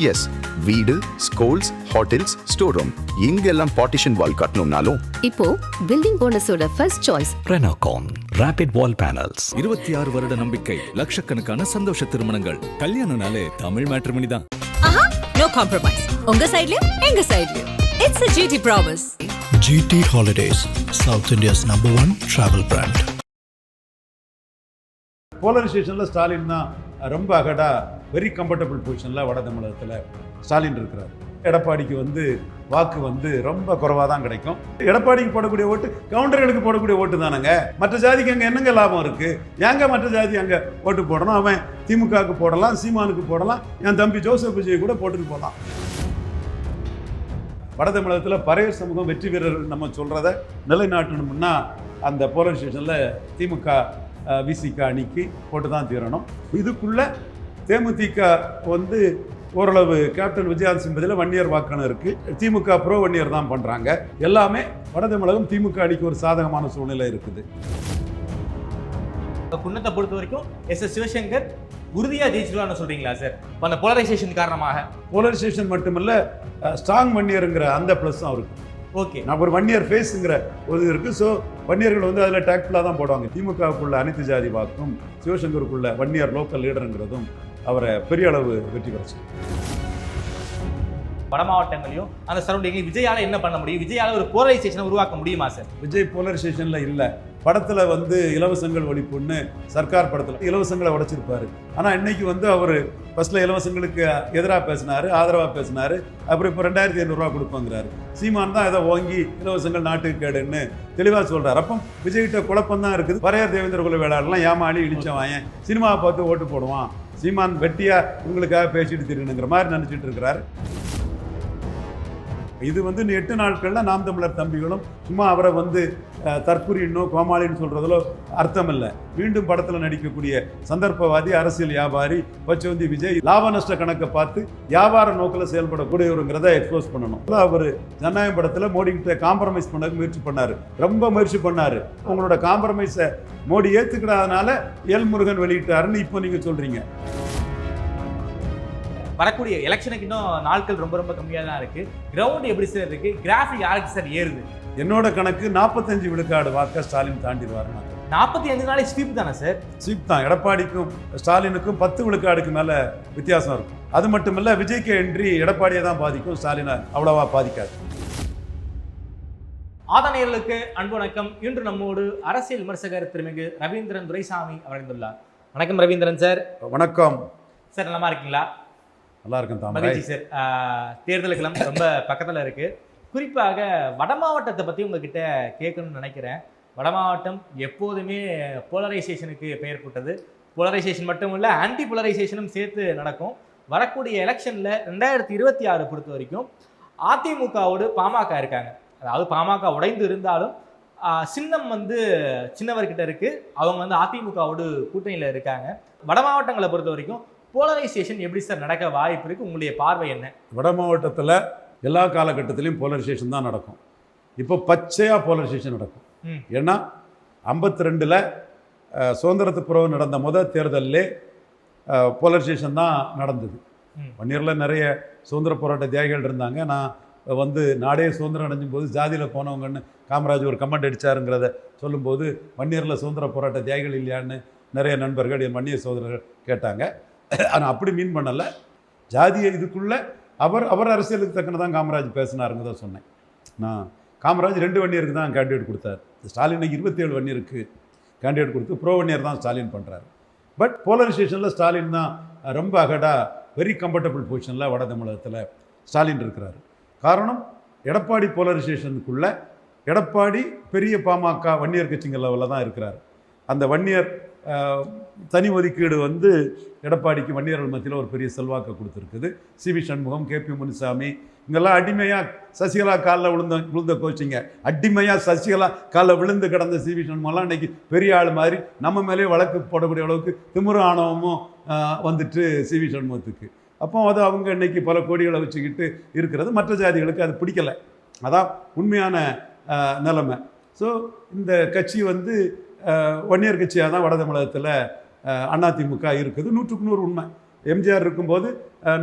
S, வீடு, schools, hotels, store room இங்கெல்லாம் partition wall கட்டணும்னாலும் இப்போ பில்டிங் ஓனர்ஸோட first choice Renocon rapid wall panels. 26 வருட நம்பிக்கை, லட்சக்கணக்கான சந்தோஷ திருமணங்கள். கல்யாணம்னாலே தமிழ் மேட்ரிமோனி தான். No compromise. உங்க சைடுலயும் எங்க சைடுலயும். It's a GT promise. GT Holidays, South India's #1 travel brand. போலரைசேஷனில் Stalin தான் ரொம்ப அகடாக வெரி கம்ஃபர்டபுள் பொசிஷனில் வட தமிழகத்தில் ஸ்டாலின் இருக்கிறார். எடப்பாடிக்கு வாக்கு ரொம்ப குறைவாக தான் கிடைக்கும். எடப்பாடிக்கு போடக்கூடிய ஓட்டு கவுண்டர்களுக்கு போடக்கூடிய ஓட்டு தானங்க. மற்ற ஜாதிக்கு அங்கே என்னங்க லாபம் இருக்குது? ஏங்க மற்ற ஜாதி அங்கே ஓட்டு போடணும்? அவன் திமுகவுக்கு போடலாம், சீமானுக்கு போடலாம், என் தம்பி ஜோசப் விஜய் கூட போட்டுட்டு போகலாம். வட தமிழகத்தில் பறையர் சமூகம் வெற்றி வீரர் நம்ம சொல்கிறத நிலைநாட்டணும்னா அந்த போலரைசேஷனில் திமுக விசிக அணிக்கு போட்டு தான் தீரணும். இதுக்குள்ளே தேமுதிக ஓரளவு கேப்டன் விஜயகாந்த் சிம்பதியில் வன்னியர் வாக்காளர் இருக்குது. திமுக ப்ரோ வன்னியர் தான் பண்ணுறாங்க. எல்லாமே வட தமிழகம் திமுக அணிக்கு ஒரு சாதகமான சூழ்நிலை இருக்குது. குன்னத்தை பொறுத்த வரைக்கும் எஸ் சிவசங்கர் உறுதியாக ஜெயிச்சிருவான்னு சொல்கிறீங்களா சார்? அந்த போலரைசேஷன் காரணமாக? போலரைசேஷன் மட்டுமல்ல, ஸ்ட்ராங் வன்னியருங்கிற அந்த ப்ளஸ்ஸும் இருக்குது. ஓகே, நான் ஒரு வன்னியர் ஃபேஸுங்கிற ஒரு இது இருக்குது. ஸோ வன்னியர்கள் அதில் டேக்ஃபுல்லாக தான் போடுவாங்க. திமுகவுக்குள்ள அனைத்து ஜாதி வாக்கும் சிவசங்கருக்குள்ள வன்னியர் லோக்கல் லீடருங்கிறதும் அவரை பெரிய அளவு வெற்றி பெறச்சு. வட மாவட்டங்களையும் அந்த சரௌண்டிங்லையும் விஜயால என்ன பண்ண முடியும்? விஜயால ஒரு போலரைசேஷனை உருவாக்க முடியுமா சார்? விஜய் போலரைசேஷனில் இல்லை. படத்தில் இலவசங்கள் ஒழிப்புன்னு சர்க்கார் படத்தில் இலவசங்களை உடைச்சிருப்பாரு. ஆனால் இன்னைக்கு அவர் ஃபர்ஸ்ட்டில் இலவசங்களுக்கு எதிராக பேசினார், ஆதரவாக பேசினார். அப்புறம் இப்போ 2500 கொடுப்போங்கிறாரு. சீமான் தான் ஏதோ ஓங்கி இலவசங்கள் நாட்டுக்கு கேடுன்னு தெளிவாக சொல்கிறார். அப்போ விஜய்கிட்ட குழப்பம் தான் இருக்குது. பறையர் தேவேந்திர குல வேளாளர்லாம் ஏமாளி இழிச்சவாயன், சினிமாவை பார்த்து ஓட்டு போடுவான், சீமான் வெட்டியாக உங்களுக்காக பேசிட்டு திருணுங்கிற மாதிரி நினச்சிட்டு இருக்கிறாரு. இது 8 நாட்களில் நாம் தமிழர் தம்பிகளும் சும்மா அவரை தற்குறின்னோ கோமாளின்னு சொல்கிறதுல அர்த்தம் இல்லை. மீண்டும் படத்தில் நடிக்கக்கூடிய சந்தர்ப்பவாதி, அரசியல் வியாபாரி பச்சவந்தி விஜய் லாப நஷ்ட கணக்கை பார்த்து வியாபார நோக்கில் செயல்படக்கூடியவருங்கிறத எக்ஸ்போஸ் பண்ணணும். அவர் ஜனநாயக படத்தில் மோடி கிட்ட காம்ப்ரமைஸ் பண்ண முயற்சி பண்ணார், ரொம்ப முயற்சி பண்ணார். உங்களோட காம்ப்ரமைஸை மோடி ஏற்றுக்கிடாதனால எல் முருகன் வெளியிட்டாருன்னு இப்போ நீங்கள் சொல்கிறீங்க. வரக்கூடிய எலெக்ஷனுக்கு இன்னும் நாட்கள் ரொம்ப ரொம்ப கம்மியாக தான் இருக்குது. கிரவுண்ட் எப்படி சார் இருக்குது? கிராஃபிக் யாருக்கு சார் ஏறுது? என்னோட கணக்கு 45 விழுக்காடு வாக்க ஸ்டாலின் தாண்டிடுவார். 45 நாளை ஸ்வீப் தானே சார்? ஸ்வீப் தான். எடப்பாடிக்கும் ஸ்டாலினுக்கும் 10 விழுக்காடுக்கு மேலே வித்தியாசம் இருக்கும். அது மட்டும் இல்லை, விஜய்க்கு என்ட்ரி எடப்பாடியை தான் பாதிக்கும், ஸ்டாலினை அவ்வளவா பாதிக்காது. ஆதனையர்களுக்கு அன்பு வணக்கம். இன்று நம்மோடு அரசியல் விமர்சகர் திருமிகு ரவீந்திரன் துரைசாமி அவர்ந்துள்ளார். வணக்கம் ரவீந்திரன் சார். வணக்கம் சார், நலமா இருக்கீங்களா? நல்லா இருக்கும் தாமரை. மகிழ்ச்சி சார். தேர்தலுக்கெல்லாம் ரொம்ப பக்கத்தில் இருக்குது. குறிப்பாக வட மாவட்டத்தை பற்றி உங்ககிட்ட கேட்கணும்னு நினைக்கிறேன். வட மாவட்டம் எப்போதுமே போலரைசேஷனுக்கு பெயர் போட்டது. போலரைசேஷன் மட்டும் இல்லை, ஆன்டி போலரைசேஷனும் சேர்த்து நடக்கும். வரக்கூடிய எலெக்ஷனில் 2026 பொறுத்த வரைக்கும் அதிமுகவோடு பாமக இருக்காங்க. அதாவது பாமக உடைந்து இருந்தாலும் சின்னம் சின்னவர்கிட்ட இருக்குது. அவங்க அதிமுகவோடு கூட்டணியில் இருக்காங்க. வட மாவட்டங்களை பொறுத்த வரைக்கும் போலரைசேஷன் எப்படி சார் நடக்க வாய்ப்பு இருக்குது? உங்களுடைய பார்வை என்ன? வட மாவட்டத்தில் எல்லா காலகட்டத்திலையும் போலரைசேஷன் தான் நடக்கும். இப்போ பச்சையாக போலரைசேஷன் நடக்கும். ஏன்னா 52ல் சுதந்திரத்துக்கு பிறகு நடந்த முதல் தேர்தலிலே போலரைசேஷன் தான் நடந்தது. வன்னியரில் நிறைய சுதந்திர போராட்ட தியாகிகள் இருந்தாங்க. நான் நாடே சுதந்திரம் அடைஞ்சும் போது ஜாதியில் போனவங்கன்னு காமராஜ் ஒரு கமெண்ட் அடித்தாருங்கிறத சொல்லும்போது வன்னியரில் சுதந்திர போராட்ட தியாகிகள் இல்லையான்னு நிறைய நண்பர்கள் என் வன்னியர் சோதரர்கள் கேட்டாங்க. ஆனால் அப்படி மீன் பண்ணலை. ஜாதியை இதுக்குள்ளே அவர் அரசியலுக்கு தக்கன தான் காமராஜ் பேசினாருங்க தான் சொன்னேன். நான் காமராஜ் 2 வன்னியருக்கு தான் கேண்டிடேட் கொடுத்தார். ஸ்டாலின் 27 வன்னியருக்கு கேண்டிடேட் கொடுத்து ப்ரோ வன்னியர் தான் ஸ்டாலின் பண்ணுறாரு. பட் போலரைசேஷனில் ஸ்டாலின் தான் ரொம்ப அகடாக வெரி கம்ஃபர்டபுள் பொசிஷனில் வட தமிழகத்தில் ஸ்டாலின் இருக்கிறார். காரணம், எடப்பாடி போலரைசேஷனுக்குள்ளே எடப்பாடி பெரிய பாமக வன்னியர் கட்சிகள் லெவலில் தான் இருக்கிறார். அந்த வன்னியர் தனி ஒதுக்கீடு எடப்பாடிக்கு வன்னியர்கள் மத்தியில் ஒரு பெரிய செல்வாக்கை கொடுத்துருக்குது. சிவி சண்முகம், KP முனுசாமி இங்கெல்லாம் அடிமையாக சசிகலா காலில் விழுந்த கோச்சிங்க. அடிமையாக சசிகலா காலில் விழுந்து கிடந்த சிவி சண்முகம்லாம் இன்றைக்கி பெரிய ஆள் மாதிரி நம்ம மேலே வழக்கு போடக்கூடிய அளவுக்கு திமிரு ஆணவமும் சிவி சண்முகத்துக்கு. அப்போ அவங்க இன்றைக்கி பல கோடிகளை வச்சுக்கிட்டு இருக்கிறது. மற்ற ஜாதிகளுக்கு அது பிடிக்கலை. அதான் உண்மையான நிலைமை. ஸோ இந்த கட்சி வன்னியர் கட்சியாக தான் வட தமிழகத்தில் அதிமுக இருக்குது. 100க்கு 100 உண்மை. எம்ஜிஆர் இருக்கும்போது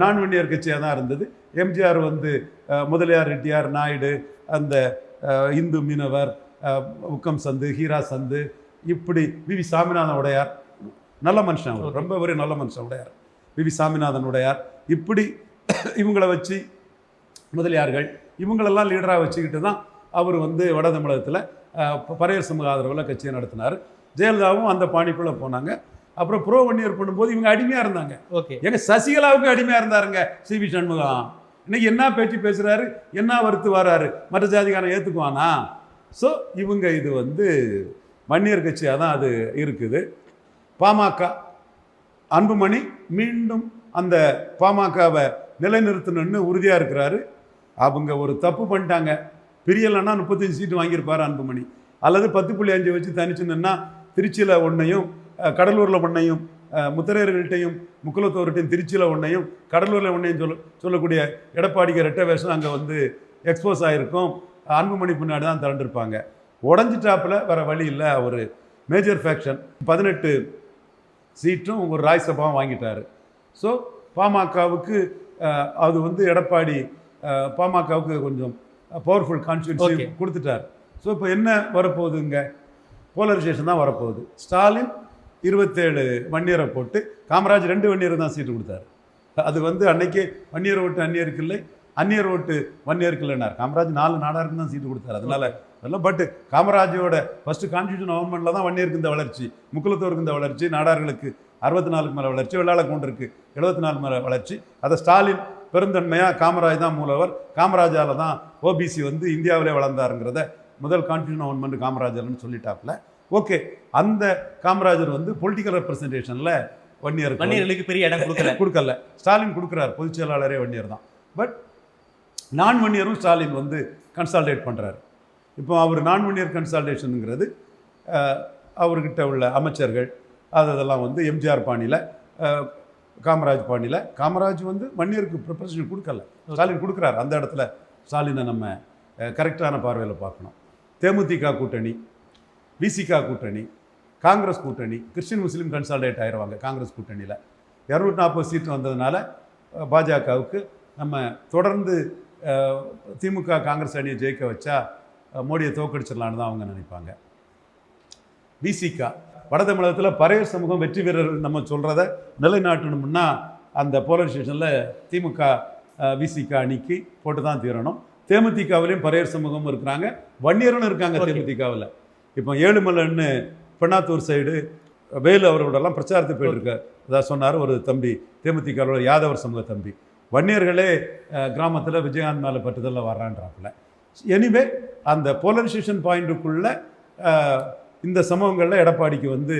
நான் வன்னியர் கட்சியாக தான் இருந்தது. எம்ஜிஆர் வந்து முதலியார், ரெட்டியார், நாயுடு, அந்த இந்து மீனவர், உக்கம் சந்து, ஹீரா சந்து, இப்படி விவி சாமிநாதன் உடையார், நல்ல மனுஷன் அவர், ரொம்ப ஒரு நல்ல மனுஷன் உடையார், விவி சாமிநாதன் உடையார், இப்படி இவங்கள வச்சு முதலியார்கள் இவங்களெல்லாம் லீடராக வச்சுக்கிட்டு தான் அவர் வந்து வட தமிழகத்தில் பறையர் சமூக ஆதரவில் கட்சியை நடத்தினார். ஜெயலலிதாவும் அந்த பாணிக்குள்ளே போனாங்க. அப்புறம் ப்ரோ வன்னியர் பண்ணும்போது இவங்க அடிமையாக இருந்தாங்க. ஓகே, எங்க சசிகலாவுக்கு அடிமையாக இருந்தாருங்க சிவி சண்முகம். இன்னைக்கு என்ன பேச்சு பேசுகிறாரு, என்ன வறுத்து வராரு, மற்ற ஜாதிக்காரன் ஏற்றுக்குவானா? ஸோ இவங்க இது வந்து வன்னியர் கட்சியாக தான் அது இருக்குது. பாமக அன்புமணி மீண்டும் அந்த பாமகவை நிலைநிறுத்தணும்னு உறுதியாக இருக்கிறாரு. அவங்க ஒரு தப்பு பண்ணிட்டாங்க. பிரியலைன்னா 35 சீட்டு வாங்கியிருப்பார் அன்புமணி, அல்லது 10.5 வச்சு தனிச்சுன்னா திருச்சியில் ஒன்றையும் கடலூரில் ஒன்றையும் முத்திரையர்கள்ட்டையும் முக்குலத்தோர்கிட்டையும் திருச்சியில் ஒன்றையும் கடலூரில் ஒன்றையும் சொல்லக்கூடிய எடப்பாடிக்கு ரெட்டை வேஷம் அங்கே வந்து எக்ஸ்போஸ் ஆகிருக்கும். அன்புமணி பின்னாடி தான் திரண்டிருப்பாங்க. உடஞ்சிட்டாப்பில் வேறு வழி இல்லை. அவர் மேஜர் ஃபேக்ஷன் 18 சீட்டும் ஒரு ராஜ்யசபாவும் வாங்கிட்டார். ஸோ பாமகவுக்கு அது வந்து எடப்பாடி பாமகவுக்கு கொஞ்சம் பவர்ஃபுல் கான்ஸ்டியூன்சி கொடுத்துட்டார். ஸோ இப்போ என்ன வரப்போகுதுங்க? போலரைசேஷன் தான் வரப்போகுது. ஸ்டாலின் 27 வன்னியரை போட்டு, காமராஜ் 2 வன்னியர் தான் சீட்டு கொடுத்தாரு. அது வந்து அன்னைக்கு வன்னியர் ஓட்டு அந்நியருக்கு இல்லை, அந்நியர் ஓட்டு வன்னியருக்கு இல்லைனார். காமராஜ் 4 நாடாருக்கு தான் சீட்டு கொடுத்தாரு. அதனால அதெல்லாம் பட் காமராஜோட ஃபர்ஸ்ட் கான்ஸ்டியூஷன் கவர்மெண்ட்டில் தான் வன்னியருக்கு இந்த வளர்ச்சி, முக்குலத்தோருக்கு இந்த வளர்ச்சி, நாடார்களுக்கு 64 மேலே வளர்ச்சி, வெள்ளாள கவுண்டருக்கு 74 மேலே வளர்ச்சி. அதை ஸ்டாலின் பெருந்தன்மையாக காமராஜ் தான் மூலவர், காமராஜால் தான் ஓபிசி வந்து இந்தியாவிலே வளர்ந்தாருங்கிறத முதல் கான்ஸ்டியூஷன் கவர்மெண்ட் காமராஜர்னு சொல்லிட்டாப்புல. ஓகே, அந்த காமராஜர் வந்து பொலிட்டிக்கல் ரெப்ரசன்டேஷனில் வன்னியர்களுக்கு பெரிய இடம் கொடுக்கல. ஸ்டாலின் கொடுக்குறார், பொதுச் செயலாளரே வன்னியர் தான். பட் நான் வன்னியரும் ஸ்டாலின் வந்து கன்சால்டேட் பண்ணுறாரு. இப்போ அவர் நான் வன்னியர் கன்சால்டேஷனுங்கிறது அவர்கிட்ட உள்ள அமைச்சர்கள் அதெல்லாம் வந்து எம்ஜிஆர் பாணியில், காமராஜ் பாணியில். காமராஜ் வந்து வன்னியருக்கு ப்ரிப்பரேஷன் கொடுக்கல, ஸ்டாலின் கொடுக்குறாரு. அந்த இடத்துல ஸ்டாலினை நம்ம கரெக்டான பார்வையில் பார்க்கணும். தேமுதிக கூட்டணி, விசிகா கூட்டணி, காங்கிரஸ் கூட்டணி, கிறிஸ்டின் முஸ்லீம் கன்சால்டேட் ஆயிடுவாங்க. காங்கிரஸ் கூட்டணியில் 240 சீட்டு வந்ததுனால பாஜகவுக்கு நம்ம தொடர்ந்து திமுக காங்கிரஸ் அணியை ஜெயிக்க வச்சா மோடியை தோக்கடிச்சிடலான்னு தான் அவங்க நினைப்பாங்க. விசிகா வட தமிழகத்தில் பறையர் சமூகம் வெற்றி வீரர்கள் நம்ம சொல்கிறத நிலைநாட்டணும்னா அந்த போலரைசேஷனில் திமுக விசிகா அணிக்கு போட்டு தான் தீரணும். தேமுதிகவிலையும் பறையர் சமூகம் இருக்கிறாங்க, வன்னியரும் இருக்காங்க தேமுதிகவில். இப்போ ஏழுமலைன்னு பெண்ணாத்தூர் சைடு வேலு அவர்களோடலாம் பிரச்சாரத்தை போயிட்டுருக்கார். அதான் சொன்னார் ஒரு தம்பி, தேமுதிகவோட யாதவர் சமூக தம்பி, வன்னியர்களே கிராமத்தில் விஜயகாந்த் மேலே பட்டுதலில் வர்றான்றாப்புல. எனிவே அந்த போலரைசேஷன் பாயிண்ட்டுக்குள்ளே இந்த சமூகங்களில் எடப்பாடிக்கு வந்து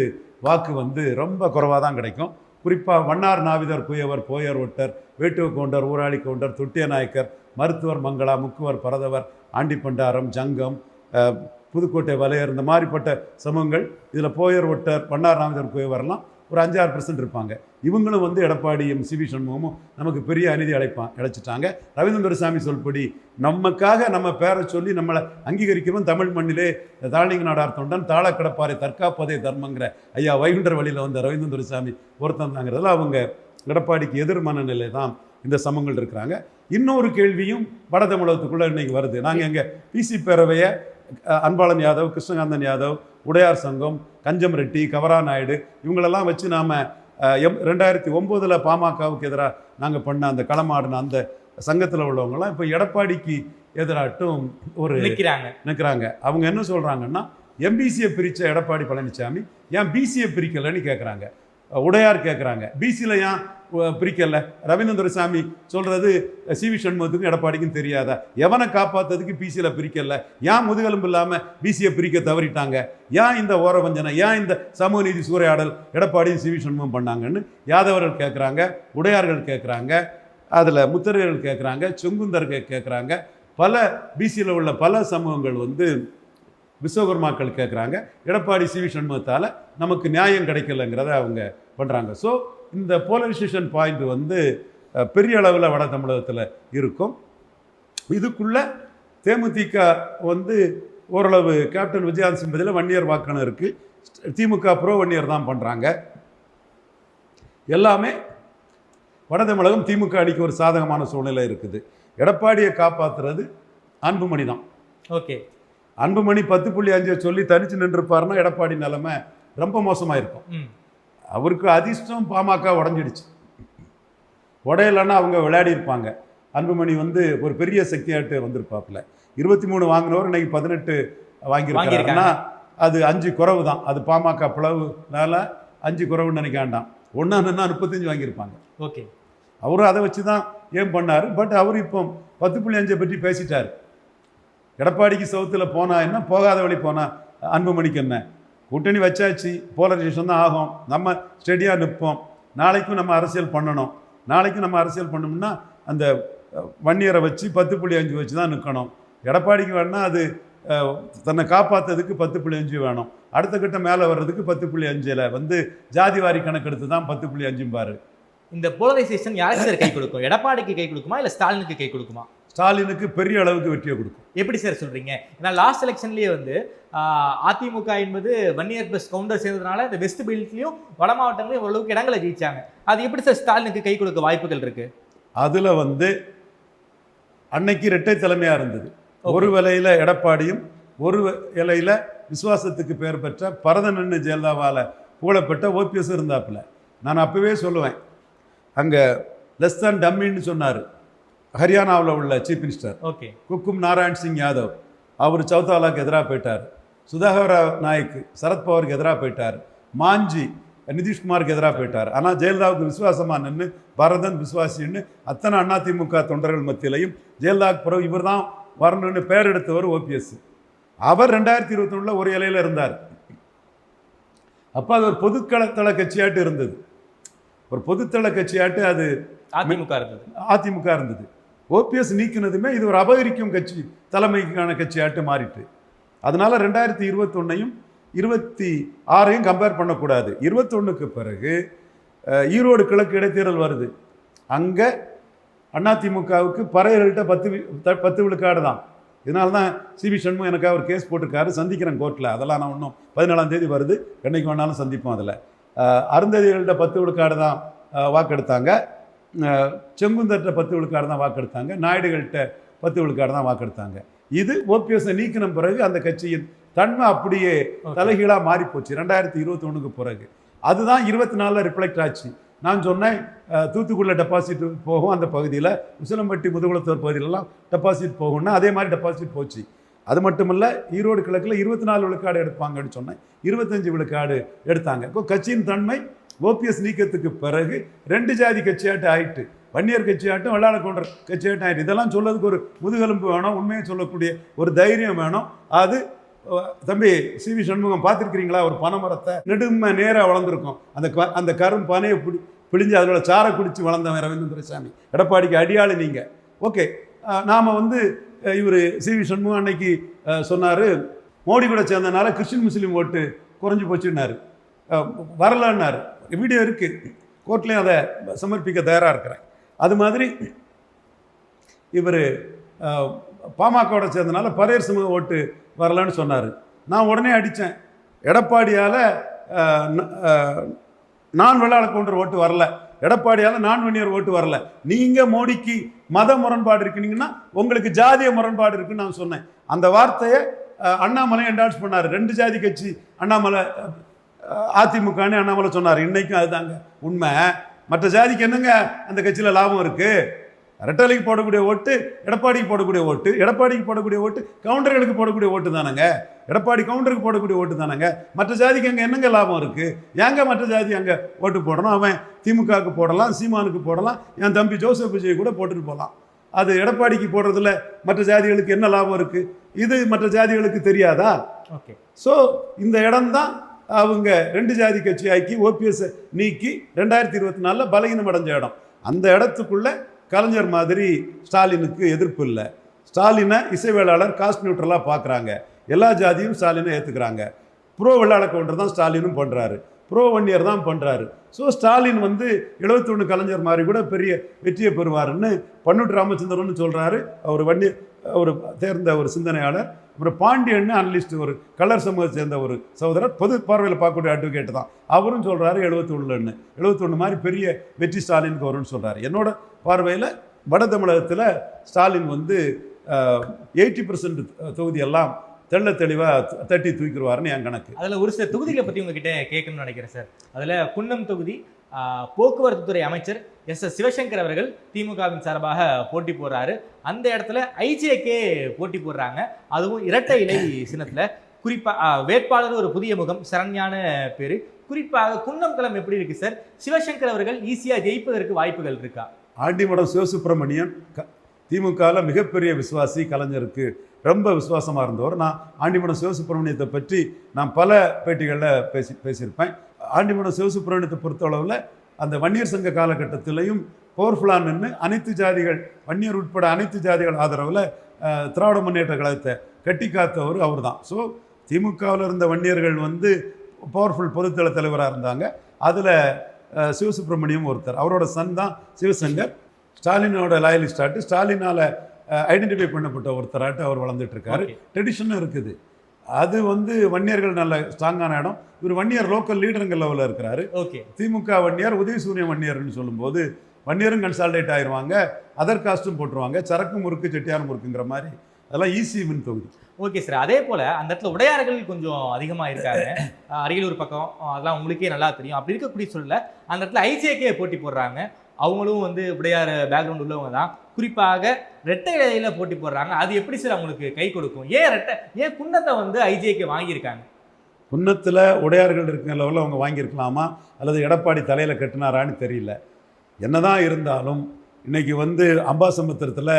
வாக்கு வந்து ரொம்ப குறைவாக தான் கிடைக்கும். குறிப்பாக வண்ணார் நாவிதர் குயவர், போயர் ஒட்டர், வேட்டுவ கவுண்டர், ஊராளி கவுண்டர், தொட்டிய நாயக்கர், மருத்துவர் மங்களா, முக்குவர் பரதவர், ஆண்டிப்பண்டாரம், ஜங்கம், புதுக்கோட்டை வலையர், இந்த மாதிரிப்பட்ட சமூகங்கள் இதில் போயர் ஒட்டர், வண்ணார் நாவிதர் குயவர்லாம் ஒரு 5-6% இருப்பாங்க. இவங்களும் வந்து எடப்பாடியும் சிவி சண்முகமும் நமக்கு பெரிய அநீதி இழைச்சிட்டாங்க. ரவீந்திர துரைசாமி சொல்படி நமக்காக நம்ம பேரை சொல்லி நம்மளை அங்கீகரிக்கவும் தமிழ் மண்ணிலே தாழ்நிலை நாடார் தொண்டன் தாழ கிடப்பாரை தற்காப்பதே தர்மங்கிற ஐயா வைகுண்டர் வழியில் வந்த ரவீந்திர துரைசாமி ஒருத்தன் தாங்கிறதுல அவங்க எடப்பாடிக்கு எதிர் மனநிலை தான் இந்த சமூகங்கள் இருக்கிறாங்க. இன்னொரு கேள்வியும் வட தமிழகத்துக்குள்ளே இன்னைக்கு வருது. நாங்கள் எங்கள் பிசி பேரவையை அன்பாளன் யாதவ், கிருஷ்ணகாந்தன் யாதவ், உடையார் சங்கம், கஞ்சம் ரெட்டி, கவரா நாயுடு இவங்களெல்லாம் வச்சு நாம் 2009 பாமகவுக்கு எதிராக நாங்கள் பண்ண அந்த களமாடின அந்த சங்கத்தில் உள்ளவங்கலாம் இப்போ எடப்பாடிக்கு எதிராட்டும் ஒரு நிற்கிறாங்க. அவங்க என்ன சொல்கிறாங்கன்னா, எம்பிசியை பிரித்த எடப்பாடி பழனிசாமி ஏன் பிசியை பிரிக்கலைன்னு கேட்குறாங்க. உடையார் கேட்குறாங்க, பிசியில் ஏன் பிரிக்கல? ரவீந்திர துரைசாமி சொல்கிறது சிவி சண்முகத்துக்கும் எடப்பாடிக்கும் தெரியாதா? எவனை காப்பாற்றுறதுக்கு பிசியில் பிரிக்கல? ஏன் முதுகெலும்பு இல்லாமல் பிசியை பிரிக்க தவறிட்டாங்க? ஏன் இந்த ஓரவஞ்சனை, ஏன் இந்த சமூக நீதி சூறையாடல் எடப்பாடியும் சிவி சண்முகம் பண்ணாங்கன்னு யாதவர்கள் கேட்குறாங்க, உடையார்கள் கேட்குறாங்க, அதில் முத்திரையர்கள் கேட்குறாங்க, செங்குந்தர்கள் கேட்குறாங்க. பல பிசியில் உள்ள பல சமூகங்கள் வந்து விஸ்வகர்மாக்கள் கேட்குறாங்க. எடப்பாடி சிவி சண்முகத்தால் நமக்கு நியாயம் கிடைக்கலங்கிறத அவங்க பண்ணுறாங்க. ஸோ இந்த போலரைசேஷன் பாயிண்ட் வந்து பெரிய அளவில் வட தமிழகத்தில் இருக்கும். இதுக்குள்ளே தேமுதிக வந்து ஓரளவு கேப்டன் விஜயகாந்த் சிம்பதியில் வன்னியர் வாக்காளர் இருக்குது. திமுக ப்ரோ வன்னியர் தான் பண்ணுறாங்க. எல்லாமே வட தமிழகம் திமுக அணிக்கு ஒரு சாதகமான சூழ்நிலை இருக்குது. எடப்பாடியை காப்பாற்றுறது அன்புமணி தான். ஓகே, அன்புமணி 10.5 சொல்லி தனிச்சு நின்றுப்பாருன்னா எடப்பாடி நிலைமை ரொம்ப மோசமாக இருக்கும். அவருக்கு அதிர்ஷ்டம் பாமக உடஞ்சிடுச்சு. உடையலைன்னா அவங்க விளையாடி இருப்பாங்க. அன்புமணி வந்து ஒரு பெரிய சக்தியாட்டு வந்திருப்பாப்புல. 23 வாங்கினவர் இன்னைக்கு 18 வாங்கியிருக்காருன்னா அது 5 குறைவு தான். அது பாமக பிளவுனால 5 குறைவுன்னு நினைக்க வேண்டாம். ஒன்றா 35 வாங்கியிருப்பாங்க. ஓகே, அவரும் அதை வச்சு தான் ஏன் பண்ணார். பட் அவர் இப்போ 10.5 பற்றி பேசிட்டார். எடப்பாடிக்கு சவுத்தில் போனா என்ன, போகாத வழி போனா அன்புமணிக்கு என்ன, கூட்டணி வச்சாச்சு, போலரைசேஷன் தான் ஆகும், நம்ம ஸ்டெடியாக நிற்போம். நாளைக்கும் நம்ம அரசியல் பண்ணணும். நாளைக்கும் நம்ம அரசியல் பண்ணோம்னா அந்த வன்னியரை வச்சு 10.5 வச்சு தான் நிற்கணும். எடப்பாடிக்கு வேணால் அது தன்னை காப்பாற்றுறதுக்கு 10.5 வேணும். அடுத்த கட்ட மேலே வர்றதுக்கு 10.5 வந்து ஜாதிவாரி கணக்கெடுத்து தான் 10.5 பாரு. இந்த போலரைசேஷன் யாருக்கு சார் கை கொடுக்கும்? எடப்பாடிக்கு கை கொடுக்குமா இல்லை ஸ்டாலினுக்கு கை கொடுக்குமா? ஸ்டாலினுக்கு பெரிய அளவுக்கு வெற்றியை கொடுக்கும். எப்படி சார் சொல்றீங்க? ஏன்னா லாஸ்ட் எலெக்ஷன்லேயே வந்து அதிமுக என்பது வன்னியர் பிளஸ் கவுண்டர் சேர்ந்ததுனால இந்த வெஸ்ட் பெல்ட்லையும் வட மாவட்டங்களையும் ஓரளவுக்கு இடங்களை ஜெயிச்சாங்க. அது எப்படி சார் ஸ்டாலினுக்கு கை கொடுக்க வாய்ப்புகள் இருக்கு? அதில் வந்து அன்னைக்கு இரட்டை தலைமையாக இருந்தது. ஒரு வேலையில் எடப்பாடியும் ஒரு இலையில் விசுவாசத்துக்கு பெயர் பெற்ற பரதனன்னு ஜெயலலிதாவால் புகழப்பட்ட ஓபிஎஸ் இருந்தாப்புல. நான் அப்போவே சொல்லுவேன், அங்கே லெஸ் தான் டம்மின்னு சொன்னார் ஹரியானாவில் உள்ள சீஃப் மினிஸ்டர். ஓகே, குக்கும் நாராயண் சிங் யாதவ். அவர் சௌதாலாவுக்கு எதிராக போயிட்டார். சுதாகர் நாயக் சரத்பவாருக்கு எதிராக போயிட்டார். மாஞ்சி நிதிஷ்குமாருக்கு எதிராக போயிட்டார். ஆனால் ஜெயலலிதாவுக்கு விசுவாசமாக நின்று பரதன் விசுவாசின்னு அத்தனை அதிமுக தொண்டர்கள் மத்தியிலையும் ஜெயலலிதாவுக்கு பிறகு இவர் தான் வரணும்னு பெயர் எடுத்தவர் ஓபிஎஸ். அவர் 2021 ஒரு இலையில் இருந்தார். அப்போ அது ஒரு பொதுக்களத்தள கட்சியாட்டு இருந்தது. ஒரு பொதுத்தள கட்சியாட்டு அது அதிமுக இருந்தது. ஓபிஎஸ் நீக்கினதுமே இது ஒரு அபகரிக்கும் கட்சி, தலைமைக்கான கட்சியாட்டு மாறிட்டு. அதனால 2021ஐயும் 26ஐயும் கம்பேர் பண்ணக்கூடாது. 21க்கு பிறகு ஈரோடு கிழக்கு இடைத்தேர்தல் வருது. அங்கே அதிமுகவுக்கு பறையர்கள்ட்ட 10 விழுக்காடு தான். இதனால தான் சிபி சண்முகம் எனக்காக ஒரு கேஸ் போட்டிருக்காரு. சந்திக்கிறேன் கோர்ட்டில். அதெல்லாம் நான் இன்னும் 17ஆம் தேதி வருது, என்னைக்கு வேணாலும் சந்திப்போம். அதில் அருந்ததிகள்கிட்ட 10 விழுக்காடு தான் வாக்கெடுத்தாங்க. செங்குந்தர்கிட்ட 10 விழுக்காடு தான் வாக்கெடுத்தாங்க. நாயுடுகள்கிட்ட 10 விழுக்காடு தான் வாக்கெடுத்தாங்க. இது ஓபிஎஸ்ஸை நீக்கின பிறகு அந்த கட்சியின் தன்மை அப்படியே தலைகீழாக மாறிப்போச்சு 2021க்கு பிறகு. அதுதான் 24 ரிஃப்ளெக்ட் ஆச்சு. நான் சொன்னேன், தூத்துக்குடியில் டெபாசிட் போகும், அந்த பகுதியில் உசிலம்பட்டி முதுகுளத்தூர் பகுதியிலலாம் டெபாசிட் போகும்னா அதே மாதிரி டெபாசிட் போச்சு. அது மட்டும் இல்லை, ஈரோடு கிழக்கில் 24 விழுக்காடு எடுப்பாங்கன்னு சொன்னேன், 25 விழுக்காடு எடுத்தாங்க. இப்போ கட்சியின் தன்மை ஓபிஎஸ் நீக்கத்துக்கு பிறகு 2 ஜாதி கட்சியாட்டு ஆயிட்டு, வன்னியர் கட்சியாட்டும் வெள்ளாள கவுண்டர் கட்சியாட்டும் ஆயிட்டு. இதெல்லாம் சொல்லதுக்கு ஒரு முதுகெலும்பு வேணும், உண்மையை சொல்லக்கூடிய ஒரு தைரியம் வேணும். அது தம்பி சிவி சண்முகம் பார்த்துருக்கிறீங்களா? ஒரு பனைமரத்தை நெடுமை நேராக வளர்ந்துருக்கும். அந்த கரும் பனையை பிழிஞ்சு அதோட சாரை குடித்து வளர்ந்தவன் ரவீந்திர துரைசாமி. எடப்பாடிக்கு அடியாளு நீங்கள். ஓகே, நாம் இவர் சிவி சண்முகம் அன்னைக்கு சொன்னார், மோடி கூட சேர்ந்தனால கிறிஸ்டின் முஸ்லீம் ஓட்டு குறைஞ்சி போச்சுன்னாரு, வரலன்னாரு. வீடியோ இருக்குது, கோர்ட்லேயும் அதை சமர்ப்பிக்க தயாராக இருக்கிறேன். அது மாதிரி இவர் பாமகவோட சேர்ந்தனால பரையர் சமூக ஓட்டு வரலன்னு சொன்னார். நான் உடனே அடித்தேன், எடப்பாடியால் நான் வெள்ளாள கவுண்டர் ஓட்டு வரல, எடப்பாடியால் நான் வன்னியர் ஓட்டு வரல. நீங்கள் மோடிக்கு மத முரண்பாடு இருக்குனீங்கன்னா உங்களுக்கு ஜாதிய முரண்பாடு இருக்குன்னு நான் சொன்னேன். அந்த வார்த்தையை அண்ணாமலை என்டான்ஸ் பண்ணார். 2 ஜாதி கட்சி அண்ணாமலை அதிமுகன்னு அண்ணாமலை சொன்னார். இன்னைக்கும் அதுதாங்க உண்மை. மற்ற ஜாதிக்கு என்னங்க அந்த கட்சியில் லாபம் இருக்குது? ரெட்டலைக்கு போடக்கூடிய ஓட்டு எடப்பாடிக்கு போடக்கூடிய ஓட்டு, எடப்பாடிக்கு போடக்கூடிய ஓட்டு கவுண்டர்களுக்கு போடக்கூடிய ஓட்டு தானங்க, எடப்பாடி கவுண்டருக்கு போடக்கூடிய ஓட்டு தானங்க. மற்ற ஜாதிக்கு அங்கே என்னங்க லாபம் இருக்குது? ஏங்க மற்ற ஜாதி அங்கே ஓட்டு போடணும்? அவன் திமுகவுக்கு போடலாம், சீமானுக்கு போடலாம், என் தம்பி ஜோசப் விஜய் கூட போட்டுட்டு போகலாம். அது எடப்பாடிக்கு போடுறதுல மற்ற ஜாதிகளுக்கு என்ன லாபம் இருக்குது? இது மற்ற ஜாதிகளுக்கு தெரியாதா? ஓகே, ஸோ இந்த இடம்தான் அவங்க 2 ஜாதி கட்சியாக்கி ஓபிஎஸ் நீக்கி 2024 பலகீனம் அடைஞ்ச இடம். அந்த இடத்துக்குள்ள கலைஞர் மாதிரி ஸ்டாலினுக்கு எதிர்ப்பு இல்லை. ஸ்டாலினை இசைவேளாளர் காஸ்ட் நியூட்ரலாக பார்க்குறாங்க. எல்லா ஜாதியும் ஸ்டாலினை ஏற்றுக்கிறாங்க. ப்ரோ வெள்ளாள கவுண்டர் தான் ஸ்டாலினும் பண்ணுறாரு, ப்ரோ வன்னியர் தான் பண்ணுறாரு. ஸோ ஸ்டாலின் 71 கலைஞர் மாதிரி கூட பெரிய வெற்றியை பெறுவாருன்னு பன்னூட்டு ராமச்சந்திரன் சொல்கிறாரு. அவர் தேர்ந்த ஒரு சிந்தனையாளர். ஒரு பாண்டியன்னு அனலிஸ்ட், ஒரு கலர் சமூகத்தை சேர்ந்த ஒரு சகோதரர், பொது பார்வையில் பார்க்கக்கூடிய அட்வொகேட் தான், அவரும் சொல்கிறாரு 71 71 மாதிரி பெரிய வெற்றி ஸ்டாலினுக்கு வரும்னு சொல்கிறாரு. என்னோட பார்வையில் வட தமிழகத்தில் ஸ்டாலின் வந்து 80% தொகுதியெல்லாம் தெள்ள தெளிவாக தட்டி தூக்கிடுவாருன்னு என் கணக்கு. அதில் ஒரு சில தொகுதிகளை பற்றி உங்ககிட்ட கேட்கணும்னு நினைக்கிறேன் சார். அதில் குன்னம் தொகுதி போக்குவரத்து துறை அமைச்சர் எஸ் சிவசங்கர் அவர்கள் திமுகவின் சார்பாக போட்டி போடுறாரு. அந்த இடத்துல ஐஜேகே போட்டி போடுறாங்க, அதுவும் இரட்டை இலை சின்னத்தில். குறிப்பாக வேட்பாளர் ஒரு புதிய முகம், சரண்யான பேர். குறிப்பாக குன்னம் களம் எப்படி இருக்கு சார்? சிவசங்கர் அவர்கள் ஈஸியாக ஜெயிப்பதற்கு வாய்ப்புகள் இருக்கா? ஆண்டிமடம் சிவசுப்பிரமணியன் திமுகவில் மிகப்பெரிய விசுவாசி, கலைஞருக்கு ரொம்ப விசுவாசமாக இருந்தவர். நான் ஆண்டிமடம் சிவசுப்பிரமணியத்தை பற்றி நான் பல பேட்டிகளில் பேசியிருப்பேன். ஆண்டிமடம் சிவசுப்பிரமணியத்தை பொறுத்தளவில் அந்த வன்னியர் சங்க காலகட்டத்திலையும் பவர்ஃபுல்லாக நின்று அனைத்து ஜாதிகள், வன்னியர் உட்பட அனைத்து ஜாதிகள் ஆதரவில் திராவிட முன்னேற்ற கழகத்தை கட்டி காத்தவர் அவர் தான். ஸோ திமுகவில் இருந்த வன்னியர்கள் வந்து பவர்ஃபுல் பொதுத்தள தலைவராக இருந்தாங்க. அதில் சிவசுப்பிரமணியம் ஒருத்தர், அவரோட சன் தான் சிவசங்கர். ஸ்டாலினோட லாயலிஸ்டாட்டு, ஸ்டாலினால் ஐடென்டிஃபை பண்ணப்பட்ட ஒருத்தராட்டு அவர் வளர்ந்துட்டு இருக்காரு. ட்ரெடிஷனும் இருக்குது. அது வந்து வன்னியர்கள் நல்ல ஸ்ட்ராங்கான இடம். இவர் வன்னியர் லோக்கல் லீடருங்கிற லெவலில் இருக்கிறாரு. ஓகே, திமுக வன்னியர், உதயசூரிய வன்னியர்னு சொல்லும்போது வன்னியரும் கன்சால்டேட் ஆயிடுவாங்க, அதர் காஸ்ட்டும் போட்டுருவாங்க, சரக்கு முறுக்கு செட்டியார் முறுக்குங்கிற மாதிரி. அதெல்லாம் ஈஸி வின் தொகுதி. Okay sir. அதே போல் அந்த இடத்துல உடையார்கள் கொஞ்சம் அதிகமாக இருக்காங்க, அரியலூர் பக்கம், அதெல்லாம் உங்களுக்கே நல்லா தெரியும். அப்படி இருக்கக்கூடிய சூழல்ல அந்த இடத்துல ஐஜேகே போட்டி போடுறாங்க. அவங்களும் வந்து உடையார் பேக்ரவுண்ட் உள்ளவங்க தான். குறிப்பாக ரெட்டை இலையில போட்டி போடுறாங்க. அது எப்படி சார் அவங்களுக்கு கை கொடுக்கும்? ஏன் குன்னத்தை வந்து ஐஜேகே வாங்கியிருக்காங்க? குன்னத்தில் உடையார்கள் இருக்கிற லெவலில் அவங்க வாங்கியிருக்கலாமா, அல்லது எடப்பாடி தலையில் கட்டினாரான்னு தெரியல. என்னதான் இருந்தாலும் இன்னைக்கு வந்து அம்பாசமுத்திரத்தில்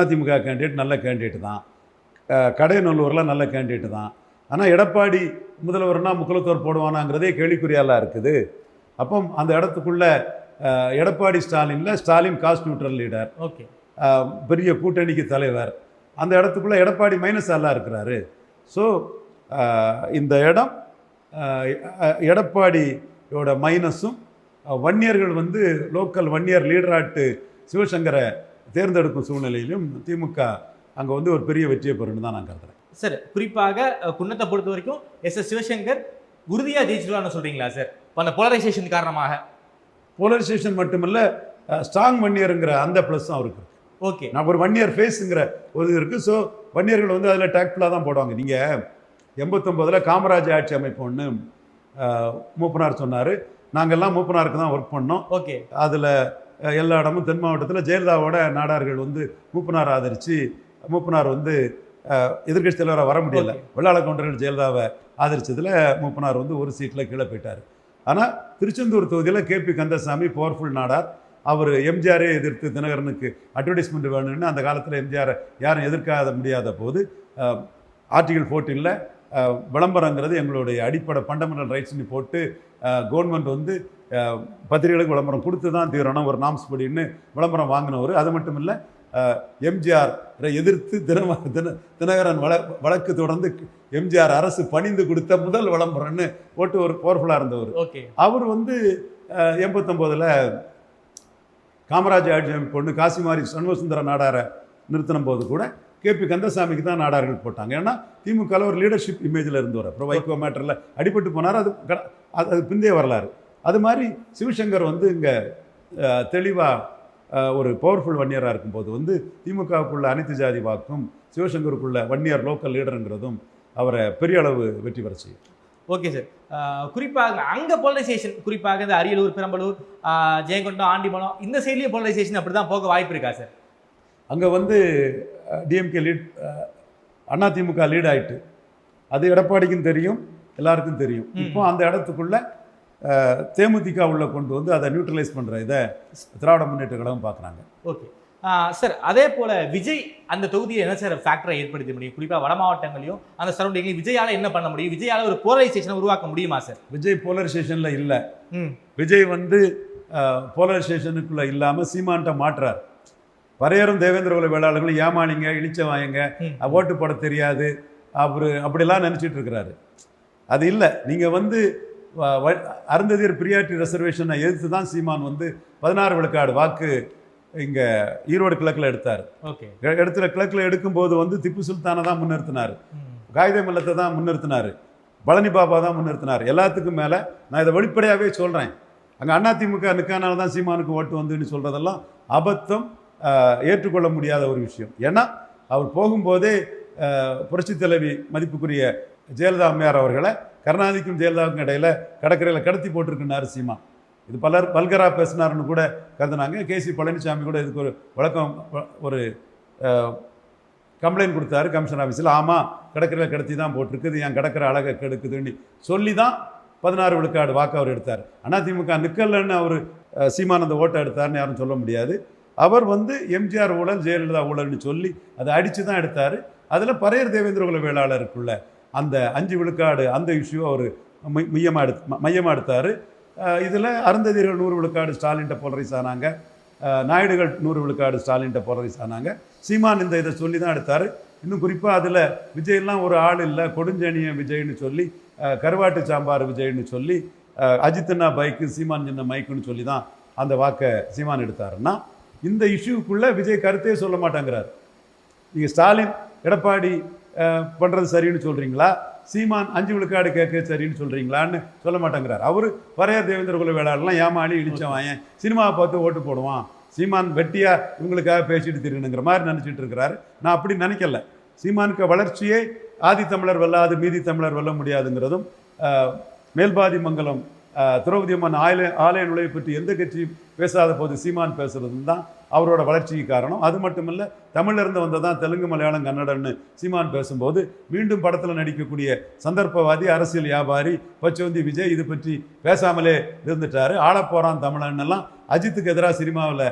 அதிமுக கேண்டிடேட் நல்ல கேண்டிடேட் தான், கடையநல்லூரில் நல்ல கேண்டிடேட் தான். ஆனால் எடப்பாடி முதல்வர்னா முக்குலத்தோர் போடுவானாங்கிறதே கேள்விக்குறியாலாம் இருக்குது. அப்போ அந்த இடத்துக்குள்ள எடப்பாடி ஸ்டாலினில் Stalin caste neutral leader, okay, பெரிய கூட்டணிக்கு தலைவர். அந்த இடத்துக்குள்ளே எடப்பாடி மைனஸ் ஆளாக இருக்கிறாரு. ஸோ இந்த இடம் எடப்பாடியோட மைனஸும், வன்னியர்கள் வந்து லோக்கல் வன்னியர் லீடராட்டு சிவசங்கரை தேர்ந்தெடுக்கும் சூழ்நிலையிலும் திமுக அங்கே வந்து ஒரு பெரிய வெற்றியை பெறுன்னு தான் நான் கருதுறேன். சார், குறிப்பாக குன்னத்தை பொறுத்த வரைக்கும் எஸ் சிவசங்கர் உறுதியாக ஜெயிச்சிருவான்னு சொல்கிறீங்களா சார்? அந்த போலரைசேஷன் காரணமாக? போலரைசேஷன் மட்டுமில்ல, ஸ்ட்ராங் வன்னியருங்கிற அந்த ப்ளஸ்ஸும் அவருக்கு. ஓகே, நான் ஒரு வன்னியர் ஃபேஸுங்கிற ஒரு இது இருக்குது. ஸோ வன்னியர்கள் வந்து அதில் டேக்ஃபுல்லாக தான் போடுவாங்க. நீங்கள் 89 காமராஜ் ஆட்சி அமைப்போன்னு மூப்பனார் சொன்னார். நாங்கள்லாம் மூப்பனாருக்கு தான் ஒர்க் பண்ணோம். ஓகே, அதில் எல்லா இடமும் தென் மாவட்டத்தில் ஜெயலலிதாவோட நாடார்கள் வந்து மூப்பனார் ஆதரித்து, மூப்பனார் வந்து எதிர்கட்சி தலைவராக வர முடியல, வெள்ளாள கவுண்டர்கள் ஜெயலலிதாவை ஆதரித்ததில் மூப்பனார் வந்து ஒரு சீட்டில் கீழே போயிட்டார். ஆனால் திருச்செந்தூர் தொகுதியில் கேபி கந்தசாமி பவர்ஃபுல் நாடார். அவர் எம்ஜிஆரே எதிர்த்து தினகரனுக்கு அட்வர்டைஸ்மெண்ட் வேணும்னு அந்த காலத்தில் எம்ஜிஆரை யாரும் எதிர்க்காத முடியாத போது ஆர்டிகல் 14 விளம்பரங்கிறது எங்களுடைய அடிப்படை ஃபண்டமெண்டல் ரைட்ஸ்னு போட்டு கவர்மெண்ட் வந்து பத்திரிகைகளுக்கு விளம்பரம் கொடுத்து தான் தீரணும் ஒரு நாம்ஸ் படின்னு விளம்பரம் வாங்கினவர். அது மட்டும் இல்லை, எம்ஜிஆரை எதிர்த்து தினகரன் வழக்கு தொடர்ந்து எம்ஜிஆர் அரசு பணிந்து கொடுத்த முதல் விளம்பரம்னு போட்டு ஒரு பவர்ஃபுல்லாக இருந்தவர். ஓகே, அவர் வந்து 89 காமராஜ் ஆட்சி பொண்ணு காசிமாரி சண்முகசுந்தர நாடாரை நிறுத்தின போது கூட கேபி கந்தசாமிக்கு தான் நாடார்கள் போட்டாங்க. ஏன்னா திமுகவில் ஒரு லீடர்ஷிப் இமேஜில் இருந்தவர். அப்புறம் வைகோ மேட்டரில் அடிபட்டு போனார், அது பிந்தைய வரலாறு. அது மாதிரி சிவசங்கர் வந்து இங்கே தெளிவாக ஒரு பவர்ஃபுல் வன்னியராக இருக்கும்போது வந்து திமுகவுக்குள்ள அனைத்து ஜாதி வாக்கும் சிவசங்கருக்குள்ள வன்னியர் லோக்கல் லீடருங்கிறதும் அவரை பெரிய அளவு வெற்றி பெற செய்யும். Okay sir. குறிப்பாக அங்கே போலரைசேஷன், குறிப்பாக இந்த அரியலூர், பெரம்பலூர், ஜெயங்கொண்டம், ஆண்டிமலம் இந்த சைட்லேயும் போலரைசேஷன் அப்படி தான் போக வாய்ப்பு இருக்கா சார்? அங்கே வந்து டிஎம்கே லீட், அதிமுக லீட் ஆகிட்டு, அது எடப்பாடிக்கும் தெரியும், எல்லாருக்கும் தெரியும். இப்போ அந்த இடத்துக்குள்ள தேமுதிக உள்ள கொண்டு வந்து அதை நியூட்ரலைஸ் பண்ணுற இதை திராவிட முன்னேற்ற கழகம் பார்க்குறாங்க. Okay sir. அதே போல் விஜய் அந்த தொகுதியில் என்ன சார் ஃபேக்டரை ஏற்படுத்த முடியும்? குறிப்பாக வட மாவட்டங்களையும் அந்த சரௌண்டிங்லையும் விஜயால் என்ன பண்ண முடியும்? விஜயால் ஒரு போலரைசேஷனை உருவாக்க முடியுமா சார்? விஜய் போலரைசேஷனில் இல்லை. விஜய் வந்து போலரைசேஷனுக்குள்ளே இல்லாமல் சீமான்ட்ட மாற்றார். வரையறும் தேவேந்திர குல வேளாளர்களும் ஏமாளிங்க, இழிச்சவாயங்க, ஓட்டு போட தெரியாது, அப்படிலாம் நினச்சிட்டு இருக்கிறாரு. அது இல்லை. நீங்கள் வந்து அருந்ததியர் பிரியாரிட்டி ரிசர்வேஷனை எதிர்த்து தான் சீமான் வந்து 16 விழுக்காடு வாக்கு இங்கே ஈரோடு கிழக்கில் எடுத்தார். ஓகே. கிழக்கில் எடுக்கும்போது வந்து திப்பு சுல்தானை தான் முன்னிறுத்தினார், காகித மில்லத்தை தான் முன்னிறுத்தினார், பழனி பாபா தான் முன்னிறுத்தினார். எல்லாத்துக்கும் மேலே நான் இதை வெளிப்படையாகவே சொல்கிறேன், அங்கே அதிமுக நிற்கானால தான் சீமானுக்கு ஓட்டு வந்துன்னு சொல்கிறதெல்லாம் அபத்தம், ஏற்றுக்கொள்ள முடியாத ஒரு விஷயம். ஏன்னா அவர் போகும்போதே புரட்சி தலைவி மதிப்புக்குரிய ஜெயலலிதா அம்மையார் அவர்களை கருணாநிதிக்கும் ஜெயலலிதாவுக்கும் இடையில கடற்கரையில் கடத்தி போட்டிருக்குன்னாரு சீமான். இது பலர் வல்கரா பேசினார்னு கூட கருதுனாங்க. கேசி பழனிசாமி கூட இதுக்கு ஒரு ஒரு கம்ப்ளைண்ட் கொடுத்தாரு கமிஷன் ஆஃபீஸில். ஆமாம், கடற்கரையில் கடத்தி தான் போட்டிருக்குது, என் கடற்கரை அழகை கெடுக்குதுன்னு சொல்லி தான் 16 விழுக்காடு வாக்கு அவர் எடுத்தார். அதிமுக நிற்கலன்னு அவர் சீமான் அந்த ஓட்டை எடுத்தார்னு யாரும் சொல்ல முடியாது. அவர் வந்து எம்ஜிஆர் ஊழல் ஜெயலலிதா ஊழல்னு சொல்லி அதை அடித்து தான் எடுத்தார். அதில் பரையர் தேவேந்திரகுல வேளாளருக்குள்ள அந்த 5 விழுக்காடு அந்த இஷ்யூ அவர் மையமாக எடுத்தார். இதில் அருந்ததியர்கள் 100 விழுக்காடு ஸ்டாலின்ட்ட போலரைஸ் ஆனாங்க, நாயுடுகள் 100 விழுக்காடு ஸ்டாலின்ட்ட போலரைஸ் ஆனாங்க. சீமான் இதை சொல்லி தான் எடுத்தார். இன்னும் குறிப்பாக அதில் விஜய்லாம் ஒரு ஆள் இல்லை, கொடுஞ்சணிய விஜய்னு சொல்லி, கருவாட்டு சாம்பார் விஜய்னு சொல்லி, அஜித்னா பைக்கு சீமான் சின்ன மைக்குன்னு சொல்லி தான் அந்த வாக்கை சீமான் எடுத்தாருன்னா, இந்த இஷ்யூக்குள்ளே விஜய் கருத்தையே சொல்ல மாட்டேங்கிறார். நீங்கள் ஸ்டாலின் எடப்பாடி பண்ணுறது சரின்னு சொல்கிறீங்களா, சீமான் 5 விழுக்காடு கேட்க சரின்னு சொல்கிறீங்களான்னு சொல்ல மாட்டேங்கிறார். அவர் பரையர் தேவேந்திரகுல வேளாளர்லாம் ஏமாளி இழிச்சவாயன், சினிமாவை பார்த்து ஓட்டு போடுவான், சீமான் வெட்டியாக இவங்களுக்காக பேசிட்டு திருணுங்கிற மாதிரி நினச்சிட்டு இருக்கிறாரு. நான் அப்படி நினைக்கல. சீமானுக்கு வளர்ச்சியே ஆதி தமிழர் வெல்லாது மீதி தமிழர் வெல்ல முடியாதுங்கிறதும், மேல்பாதி மங்கலம் திரௌபதி அம்மன் ஆலய நுழைவை பற்றி எந்த கட்சியும் பேசாத போது சீமான் பேசுறதும் தான் அவரோட வளர்ச்சிக்கு காரணம். அது மட்டும் இல்லை, தமிழிலிருந்து வந்ததான் தெலுங்கு மலையாளம் கன்னடன்னு சீமான் பேசும்போது மீண்டும் படத்தில் நடிக்கக்கூடிய சந்தர்ப்பவாதி அரசியல் வியாபாரி பச்சோந்தி விஜய் இது பற்றி பேசாமலே இருந்துட்டார். ஆளப்போறான் தமிழன்னெல்லாம் அஜித்துக்கு எதிராக சினிமாவில்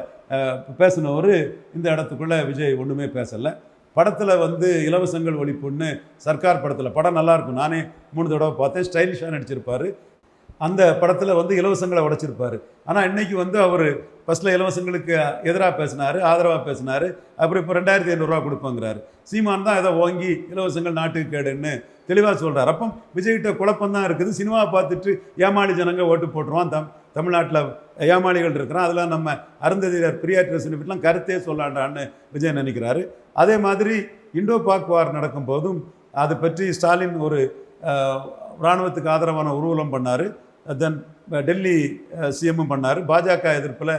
பேசினவர் இந்த இடத்துக்குள்ளே விஜய் ஒன்றுமே பேசலை. படத்தில் வந்து இலவசங்கள் ஒழிப்புன்னு சர்க்கார் படத்தில் படம் நல்லாயிருக்கும், நானே 3 தடவை பார்த்தேன், ஸ்டைலிஷாக நடிச்சிருப்பார். அந்த படத்தில் வந்து இலவசங்களை உடைச்சிருப்பார். ஆனால் இன்றைக்கி வந்து அவர் ஃபஸ்ட்டில் இலவசங்களுக்கு எதிராக பேசினார், ஆதரவாக பேசினார். அப்புறம் இப்போ 2500 ரூபா கொடுப்போங்கிறாரு. சீமான் தான் இதை வாங்கி இலவசங்கள் நாட்டுக்கு கேடுன்னு தெளிவாக சொல்கிறார். அப்போ விஜய்கிட்ட குழப்பம்தான் இருக்குது. சினிமாவை பார்த்துட்டு ஏமாளி ஜனங்க ஓட்டு போட்டுருவான், தமிழ்நாட்டில் ஏமாளிகள் இருக்கிறான், அதெல்லாம் நம்ம அருந்ததியர் பிரியாட்ரஸ்னு வீட்டெலாம் கருத்தே சொல்லாண்டான்னு விஜய் நினைக்கிறாரு. அதே மாதிரி இண்டோ பாக் வார் நடக்கும் போதும் அதை பற்றி ஸ்டாலின் ஒரு இராணுவத்துக்கு ஆதரவான ஊர்வலம் பண்ணார். தென் டெல்லி சிஎம்மும் பண்ணார். பாஜக எதிர்ப்பில்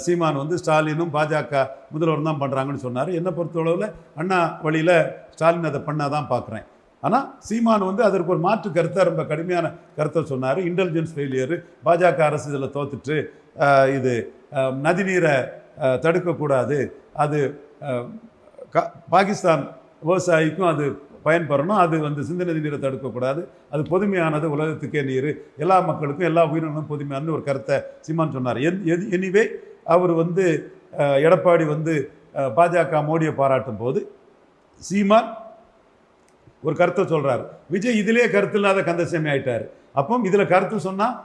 சீமான் வந்து ஸ்டாலினும் பாஜக முதல்வர் தான் பண்ணுறாங்கன்னு சொன்னார். என்னை பொறுத்தளவில் அண்ணா வழியில் ஸ்டாலின் அதை பண்ணாதான் பார்க்குறேன். ஆனால் சீமான் வந்து அதற்கு ஒரு மாற்று கருத்தை, ரொம்ப கடுமையான கருத்தை சொன்னார். இன்டெலிஜென்ஸ் ஃபெயிலியர், பாஜக அரசு இதில் தோத்துட்டு இது நதிநீரை தடுக்கக்கூடாது, அது பாகிஸ்தான் விவசாயிக்கும் அது பயன்பெறணும், அது வந்து சிந்தனை நீரை தடுக்கக்கூடாது, அது பொதுமையானது, உலகத்துக்கே நீர், எல்லா மக்களுக்கும் எல்லா உயிரினங்களும் பொதுமையானது ஒரு கருத்தை சீமான் சொன்னார். எனிவே அவர் வந்து எடப்பாடி வந்து பாஜக மோடியை பாராட்டும் போது சீமான் ஒரு கருத்தை சொல்கிறார். விஜய் இதிலே கருத்து இல்லாத கந்தசாமி ஆயிட்டார். அப்போ இதில் கருத்து சொன்னால்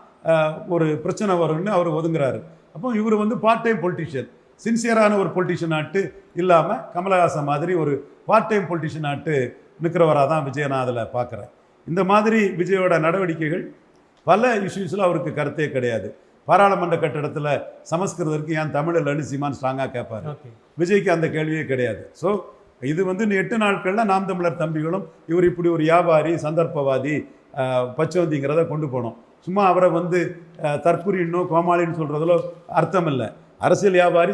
ஒரு பிரச்சனை வரும்னு அவர் ஒதுங்குறாரு. அப்போ இவர் வந்து பார்ட் டைம் பொலிட்டிஷியன், சின்சியரான ஒரு பொலிட்டிஷியன் ஆட்டு இல்லாமல் கமலஹாசன் மாதிரி ஒரு பார்ட் டைம் பொலிட்டிஷியன் ஆட்டு நிற்கிறவராக தான் விஜய் நான் அதில் பார்க்குறேன். இந்த மாதிரி விஜயோட நடவடிக்கைகள் பல இஷ்யூஸில் அவருக்கு கருத்தே கிடையாது. பாராளுமன்ற கட்டிடத்தில் சமஸ்கிருதருக்கு ஏன் தமிழ் இல்லைன்னு சீமான் ஸ்ட்ராங்காக கேட்பார். விஜய்க்கு அந்த கேள்வியே கிடையாது. ஸோ இது வந்து 8 நாட்களில் நாம் தமிழர் தம்பிகளும் இவர் இப்படி ஒரு வியாபாரி, சந்தர்ப்பவாதி, பச்சவந்திங்கிறத கொண்டு போனோம். சும்மா அவரை வந்து தற்குறின்னோ கோமாளின்னு சொல்கிறதுல அர்த்தம் இல்லை. அரசியல் வியாபாரி,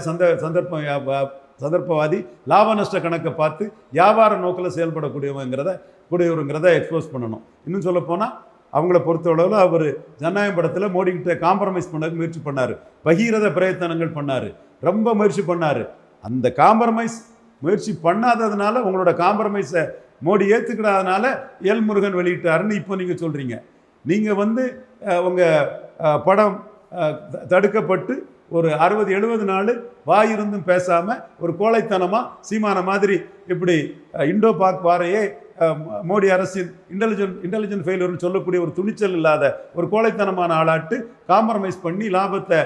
சந்தர்ப்பவாதி, லாப நஷ்ட கணக்கை பார்த்து வியாபார நோக்கில் செயல்படக்கூடியவங்கிறத எக்ஸ்போஸ் பண்ணணும். இன்னும் சொல்லப்போனால் அவங்கள பொறுத்தளவில் அவர் ஜனநாயக படத்தில் மோடிக்கிட்ட காம்ப்ரமைஸ் பண்ண முயற்சி பண்ணார், பகீரத பிரயத்தனங்கள் பண்ணார், ரொம்ப முயற்சி பண்ணார். அந்த காம்ப்ரமைஸ் முயற்சி பண்ணாததுனால, உங்களோட காம்ப்ரமைஸை மோடி ஏற்றுக்கிடாதனால எல் முருகன் வெளியிட்டாருன்னு இப்போ நீங்கள் சொல்கிறீங்க. நீங்கள் வந்து உங்கள் படம் தடுக்கப்பட்டு ஒரு 60-70 நாள் வாயிருந்தும் பேசாமல் ஒரு கோழைத்தனமாக சீமான மாதிரி இப்படி இண்டோ பாக் வாரையே மோடி அரசின் இன்டெலிஜென்ட் ஃபெயிலியர்னு சொல்லக்கூடிய ஒரு துணிச்சல் இல்லாத ஒரு கோழைத்தனமான ஆளாட்டு காம்ப்ரமைஸ் பண்ணி லாபத்தை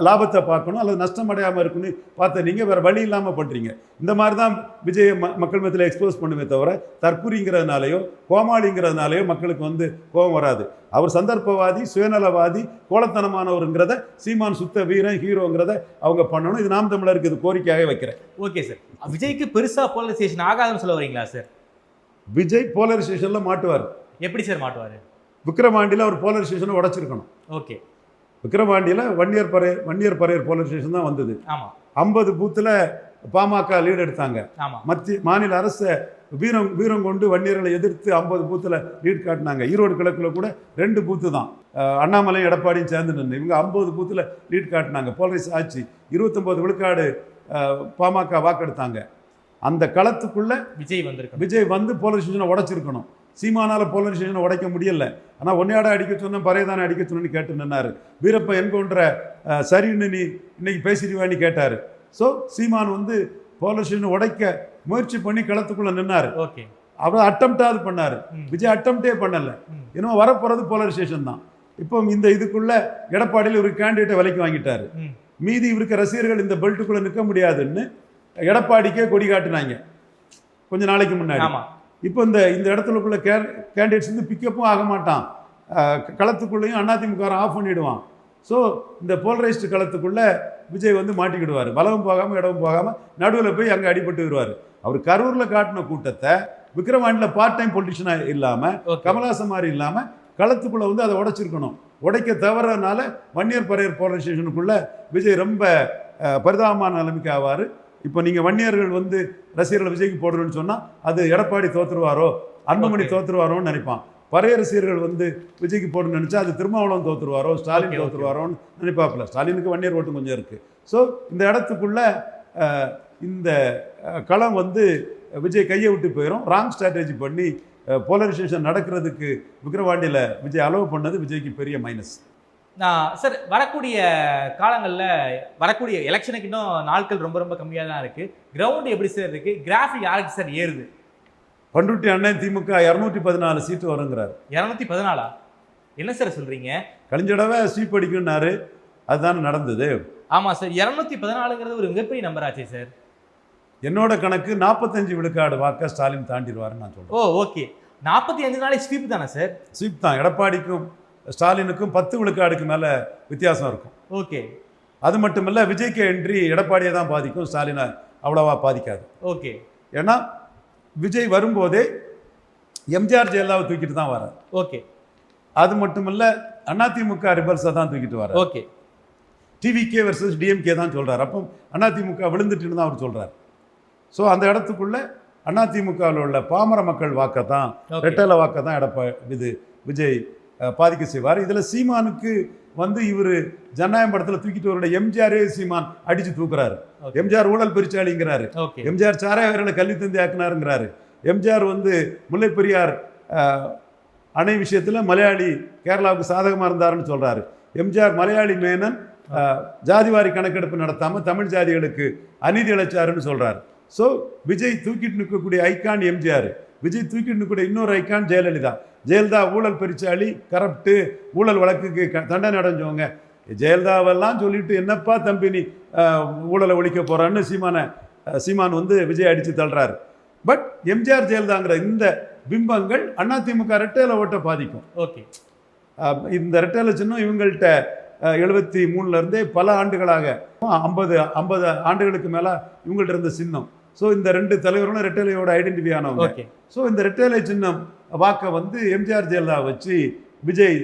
லாபத்தை பார்க்கணும் அல்லது நஷ்டம் அடையாமல் இருக்குன்னு பார்த்த நீங்கள் வேறு வழி இல்லாமல் பண்ணுறீங்க. இந்த மாதிரி தான் விஜயை மக்கள் மத்தியில் எக்ஸ்போஸ் பண்ணுமே தவிர தற்குறிங்கிறதுனாலையோ கோமாளிங்கிறதுனாலையோ மக்களுக்கு வந்து கோபம் வராது. அவர் சந்தர்ப்பவாதி, சுயநலவாதி, கோலத்தனமானவருங்கிறத சீமான் சுத்த வீரன் ஹீரோங்கிறத அவங்க பண்ணணும். இது நாம் தமிழருக்கு இது கோரிக்கையாக வைக்கிறேன். ஓகே சார், விஜய்க்கு பெருசா போலரைசேஷன் ஆகாதுன்னு சொல்ல வரீங்களா சார்? விஜய் போலரைசேஷனில் மாட்டுவார். எப்படி சார் மாட்டுவாரு? விக்ரவாண்டியில் அவர் போலரைசேஷனை உடைச்சிருக்கணும். ஓகே, விக்ரவாண்டியில் வன்னியர் பரையர் போலரைசேஷன் தான் வந்தது. ஆமா 50 பூத்தில் பாமக லீடு எடுத்தாங்க. ஆமா, மாநில அரசை வீரம் கொண்டு வன்னியர்களை எதிர்த்து 50 பூத்தில் லீட் காட்டினாங்க. ஈரோடு கிழக்கில் கூட 2 பூத்து தான் அண்ணாமலை எடப்பாடியும் சேர்ந்து நின்று இவங்க 50 பூத்தில் லீட் காட்டினாங்க. போலரைஸ் ஆச்சு. 29 விழுக்காடு பாமக வாக்கெடுத்தாங்க. அந்த களத்துக்குள்ள விஜய் வந்து போலரைசேஷனை உடைச்சிருக்கணும். சீமானால போலரைசேஷனை உடைக்க முடியல. ஆனால் ஒன்னையாட அடிக்க சொன்ன பறையதானே அடிக்க சொன்னு கேட்டு நின்னாரு. வீரப்ப என்கவுண்டர சரின்னு நீ இன்னைக்கு பேசிடுவான்னு கேட்டாரு. ஸோ சீமான் வந்து போலரைசேஷனை உடைக்க முயற்சி பண்ணி களத்துக்குள்ள நின்னாரு. ஓகே, அவர் அட்டம்ப்டாவது பண்ணாரு. விஜய் அட்டம்ப்டே பண்ணல. இன்னும் வரப்போறது போலரைசேஷன் தான். இப்போ இந்த இதுக்குள்ள எடப்பாடியில் ஒரு கேண்டிடேட்டை விலைக்கு வாங்கிட்டாரு. மீதி இவருக்கு ரசிகர்கள் இந்த பெல்ட்டுக்குள்ள நிற்க முடியாதுன்னு எடப்பாடிக்கே கொடி காட்டினாங்க கொஞ்ச நாளைக்கு முன்னாடி. இப்போ இந்த இடத்துலக்குள்ள கேண்டிடேட்ஸ் வந்து பிக்கப்பும் ஆக மாட்டான். களத்துக்குள்ளேயும் அதிமுக ஆஃப் பண்ணிடுவான். ஸோ இந்த போலரைஸ்டு களத்துக்குள்ள விஜய் வந்து மாட்டிக்கிடுவார். வலவும் போகாமல் இடவும் போகாமல் நடுவில் போய் அங்கே அடிபட்டு வருவார். அவர் கரூரில் காட்டின கூட்டத்தை விக்ரவாண்டியில் பார்ட் டைம் பொலிட்டிஷனாக இல்லாமல் கமலாசன் மாதிரி இல்லாமல் களத்துக்குள்ளே வந்து அதை உடைச்சிருக்கணும். உடைக்க தவறனால வன்னியர் பரையர் போலரைசேஷனுக்குள்ளே விஜய் ரொம்ப பரிதாபமான நிலைமைக்கு ஆவார். இப்போ நீங்கள் வன்னியர்கள் வந்து ரசிகர்கள் விஜய்க்கு போடுறோன்னு சொன்னால் அது எடப்பாடி தோற்றுருவாரோ, அன்புமணி தோற்றுருவாரோன்னு நினைப்பான். பழைய ரசிகர்கள் வந்து விஜய்க்கு போடணும்னு நினச்சா அது திருமாவளவன் தோற்றுருவாரோ, ஸ்டாலின் தோற்றுருவாரோன்னு நினைப்பாப்பில்ல. ஸ்டாலினுக்கு வன்னியர் ஓட்டு கொஞ்சம் இருக்குது. ஸோ இந்த இடத்துக்குள்ள இந்த களம் வந்து விஜய் கையை விட்டு போயிடும். ராங் ஸ்ட்ராட்டஜி பண்ணி போலரைசேஷன் நடக்கிறதுக்கு விக்ரவாண்டியில் விஜய் அலோவ் பண்ணது விஜய்க்கு பெரிய மைனஸ். சார், வரக்கூடிய காலங்களில் வரக்கூடிய எலெக்ஷனுக்கு இன்னும் நாட்கள் ரொம்ப ரொம்ப கம்மியாக தான் இருக்குது. கிரவுண்டு எப்படி சார் இருக்குது? கிராஃபிக் யாருக்கு சார் ஏறுது? பண்ருட்டி அண்ணன் திமுக 214 சீட்டு வருங்கிறார். 214? என்ன சார் சொல்கிறீங்க? கழிஞ்சடவை ஸ்வீப் அடிக்குன்னாரு, அதுதான் நடந்தது. ஆமாம் சார், 214ங்கிறது ஒரு மிகப்பெரிய நம்பர் ஆச்சு சார். என்னோட கணக்கு 45 விழுக்காடு வாக்க ஸ்டாலின் தாண்டிடுவாருன்னு நான் சொல்கிறேன். ஓ, ஓகே. 45 நாளே ஸ்வீப் தானே சார்? ஸ்வீப் தான். எடப்பாடிக்கும் ஸ்டாலினுக்கும் 10 விழுக்காடுக்கு மேலே வித்தியாசம் இருக்கும். ஓகே. அது மட்டும் இல்லை, விஜய்க்கு என்ட்ரி எடப்பாடியை தான் பாதிக்கும், ஸ்டாலினை அவ்வளோவா பாதிக்காது. ஓகே. ஏன்னா விஜய் வரும்போதே எம்ஜிஆர் ஜெயலலிதாவை தூக்கிட்டு தான் வரார். ஓகே. அது மட்டும் இல்லை, அதிமுக ரிபல்ஸை தான் தூக்கிட்டு வரார். ஓகே. டிவிகே வர்சஸ் டிஎம்கே தான் சொல்கிறார். அப்போ அதிமுக விழுந்துட்டுன்னு தான் அவர் சொல்கிறார். ஸோ அந்த இடத்துக்குள்ள அதிமுகவில் உள்ள பாமர மக்கள் வாக்கத்தான், ரெட்டலை வாக்கத்தான் விஜய் பாதிக்க செய்வார். இதில் சீமானுக்கு வந்து இவர் ஜனநாயகம் படத்தில் தூக்கிட்டு வர எம்ஜிஆரே சீமான் அடித்து தூக்குறாரு. எம்ஜிஆர் ஊழல் பெருச்சாளிங்கிறாரு. எம்ஜிஆர் சாராயவர்களை கல்வி தந்தி ஆக்குனாருங்கிறாரு. எம்ஜிஆர் வந்து முல்லை பெரியார் அணை விஷயத்தில் மலையாளி கேரளாவுக்கு சாதகமாக இருந்தாருன்னு சொல்கிறாரு. எம்ஜிஆர் மலையாளி மேனன் ஜாதிவாரி கணக்கெடுப்பு நடத்தாமல் தமிழ் ஜாதிகளுக்கு அநீதி இழைச்சாருன்னு சொல்கிறார். ஸோ விஜய் தூக்கிட்டு நிற்கக்கூடிய ஐக்கான் எம்ஜிஆர், விஜய் தூக்கிட்டு நிற்கக்கூடிய இன்னொரு ஐக்கான் ஜெயலலிதா. ஜெயலலிதா ஊழல் பெருச்சாளி, கரப்டு, ஊழல் வழக்குக்கு தண்டனை அடைஞ்சவங்க. ஜெயலலிதாவெல்லாம் சொல்லிட்டு என்னப்பா தம்பி நீ ஊழலை ஒழிக்க போகிறான்னு சீமான் வந்து விஜய் அடித்து தள்ளுறாரு. பட் எம்ஜிஆர் ஜெயலலிதாங்கிற இந்த பிம்பங்கள் அதிமுக ரெட்டையில ஓட்ட பாதிக்கும். ஓகே. இந்த ரெட்டையில சின்னம் இவங்கள்ட்ட 73 பல ஆண்டுகளாக 50 ஆண்டுகளுக்கு மேலே இவங்கள்ட்ட இருந்த சின்னம். ஸோ இந்த 2 தலைவர்களும் ரெட்டைலையோட ஐடென்டிஃபை ஆனவங்க. ஸோ இந்த ரெட்டைலை சின்னம் வாக்கை வந்து எம்ஜிஆர் ஜெயலலிதா வச்சு விஜய்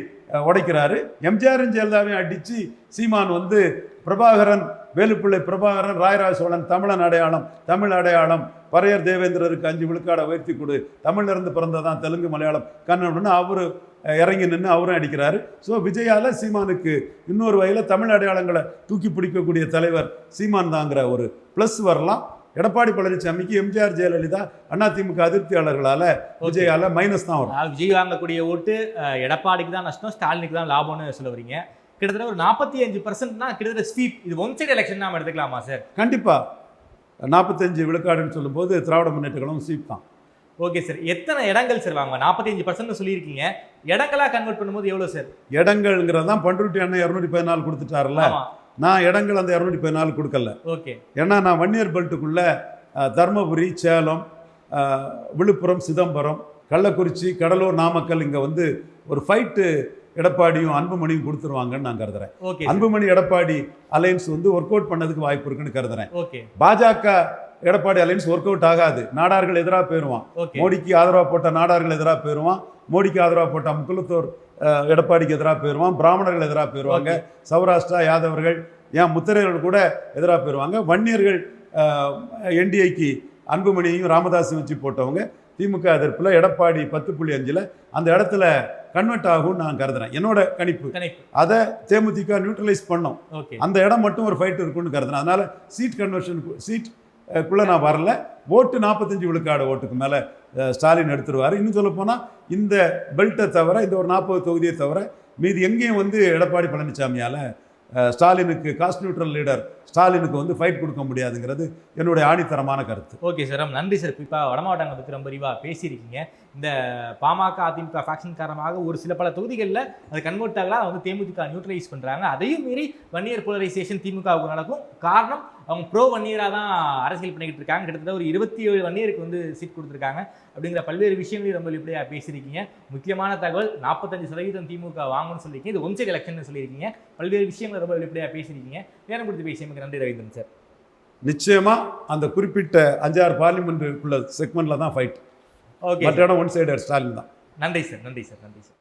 உடைக்கிறாரு. எம்ஜிஆரும் ஜெயலலிதாவையும் அடித்து சீமான் வந்து பிரபாகரன், வேலுப்பிள்ளை பிரபாகரன், ராயராஜ சோழன், தமிழன் அடையாளம், தமிழ் அடையாளம், பறையர் தேவேந்திரருக்கு 5 விழுக்காடை உயர்த்தி கொடு, தமிழ்லேருந்து பிறந்ததான் தெலுங்கு மலையாளம் கன்னடம்னு அவர் இறங்கி நின்று அவரும் அடிக்கிறாரு. ஸோ விஜயால் சீமானுக்கு இன்னொரு வகையில் தமிழ் அடையாளங்களை தூக்கி பிடிக்கக்கூடிய தலைவர் சீமான் தாங்கிற ஒரு ப்ளஸ் வரலாம். எடப்பாடி பழனிசாமிக்கு எம்ஜிஆர் ஜெயலலிதா அதிமுக அதிருப்தியாளர்களால் விஜயால மைனஸ் தான் வரும். விஜய் வாங்கக்கூடிய ஓட்டு எடப்பாடிக்கு தான் நஷ்டம், ஸ்டாலினுக்கு தான் லாபம்னு சொல்ல வரீங்க. கிட்டத்தட்ட ஒரு 45%னா கிட்டத்தட்ட ஸ்வீப். இது ஒன் சைடு எலெக்ஷன் நாம எடுத்துக்கலாமா சார்? கண்டிப்பாக 45 விழுக்காடுன்னு சொல்லும்போது திராவிட முன்னேற்ற கழகம் ஸ்வீப் தான். Okay sir. எத்தனை இடங்கள் சார் வாங்க? 45% சொல்லியிருக்கீங்க. இடங்களா கன்வெர்ட் பண்ணும்போது எவ்வளோ சார்? இடங்கள்ங்கிறது தான் பண்ருட்டி அண்ணன் 214 கொடுத்துட்டாருல. நான் இடங்கள் அந்த 214 கொடுக்கல. ஓகே ஏன்னா நான் வன்னியர் பெல்ட்டுக்குள்ளே தருமபுரி, சேலம், விழுப்புரம், சிதம்பரம், கள்ளக்குறிச்சி, கடலூர், நாமக்கல் இங்கே வந்து ஒரு ஃபைட்டு எடப்பாடியும் அன்புமணியும் கொடுத்துருவாங்கன்னு நான் கருதுறேன். ஓகே அன்புமணி எடப்பாடி அலையன்ஸ் வந்து ஒர்க் அவுட் பண்ணதுக்கு வாய்ப்பு இருக்குன்னு கருதுறேன். ஓகே பாஜக எடப்பாடி அலையன்ஸ் ஒர்க் அவுட் ஆகாது. நாடார்கள் எதிராக போயிடுவான். ஓகே மோடிக்கு ஆதரவாக போட்ட நாடார்கள் எதிராக போயிடுவான். மோடிக்கு ஆதரவாக போட்ட முக்குலத்தோர் எடப்பாடிக்கு எதிராக போயிடுவான். பிராமணர்கள் எதிராக போயிடுவாங்க. சௌராஷ்டிரா யாதவர்கள், ஏன் முத்திரையர்கள் கூட எதிராக போயிடுவாங்க. வன்னியர்கள் என்டிஐக்கு அன்புமணியையும் ராமதாஸையும் வச்சு போட்டவங்க திமுக எதிர்ப்பில் எடப்பாடி 10.5 அந்த இடத்துல கன்வெர்ட் ஆகும்னு நான் கருதுறேன். என்னோட கணிப்பு. அதை தேமுதிக நியூட்ரலைஸ் பண்ணோம். ஓகே அந்த இடம் மட்டும் ஒரு ஃபைட் இருக்குன்னு கருதுறேன். அதனால சீட் கன்வர்ஷன் சீட்டுக்குள்ளே நான் வரல. ஓட்டு 45 விழுக்காடு ஓட்டுக்கு மேலே ஸ்டாலின் எடுத்துருவார். இன்னும் சொல்ல போனால் இந்த பெல்ட்டை தவிர, இந்த ஒரு 40 தொகுதியை தவிர மீதி எங்கேயும் வந்து எடப்பாடி பழனிசாமியால் ஸ்டாலினுக்கு காஸ்ட் நியூட்ரல் லீடர் ஸ்டாலினுக்கு வந்து ஃபைட் கொடுக்க முடியாதுங்கிறது என்னுடைய ஆணித்தரமான கருத்து. ஓகே சார், ரொம்ப நன்றி சார். குறிப்பாக வடமாவட்டங்களை பற்றி ரொம்ப விரிவாக பேசியிருக்கீங்க. இந்த பாமக அதிமுக ஃபேக்ஷன் காரணமாக ஒரு சில பல தொகுதிகளில் அது கன்வெர்ட் ஆகலாம், வந்து தேமுதிக நியூட்ரலைஸ் பண்ணுறாங்க. அதையும் மீறி வன்னியர் போலரைசேஷன் திமுகவுக்கு நடக்கும். காரணம் அவங்க ப்ரோ வன்னியராக தான் அரசியல் பண்ணிக்கிட்டு இருக்காங்க. கிட்டத்தட்ட ஒரு 27 வன்னியருக்கு வந்து சீட் கொடுத்துருக்காங்க. அப்படிங்கிற பல்வேறு விஷயங்களையும் ரொம்ப வெளிப்படையாக பேசியிருக்கீங்க. முக்கியமான தகவல் 45% திமுக வாங்கணும்னு சொல்லியிருக்கீங்க. இது ஒன் சைடு எலெக்ஷன் சொல்லியிருக்கீங்க. பல்வேறு விஷயங்களை ரொம்ப வெளிப்படையாக பேசியிருக்கீங்க. நேரம் கொடுத்து பேசியமைக்கு நன்றி ரவீந்திரன் சார். நிச்சயமாக அந்த குறிப்பிட்ட 5-6 பார்லிமெண்ட்டுக்குள்ள செக்மெண்ட்டில் தான் ஃபைட். ஓகே, மற்ற இடம் ஒன் சைடு ஸ்டாலின் தான். நன்றி சார். நன்றி சார். நன்றி சார்.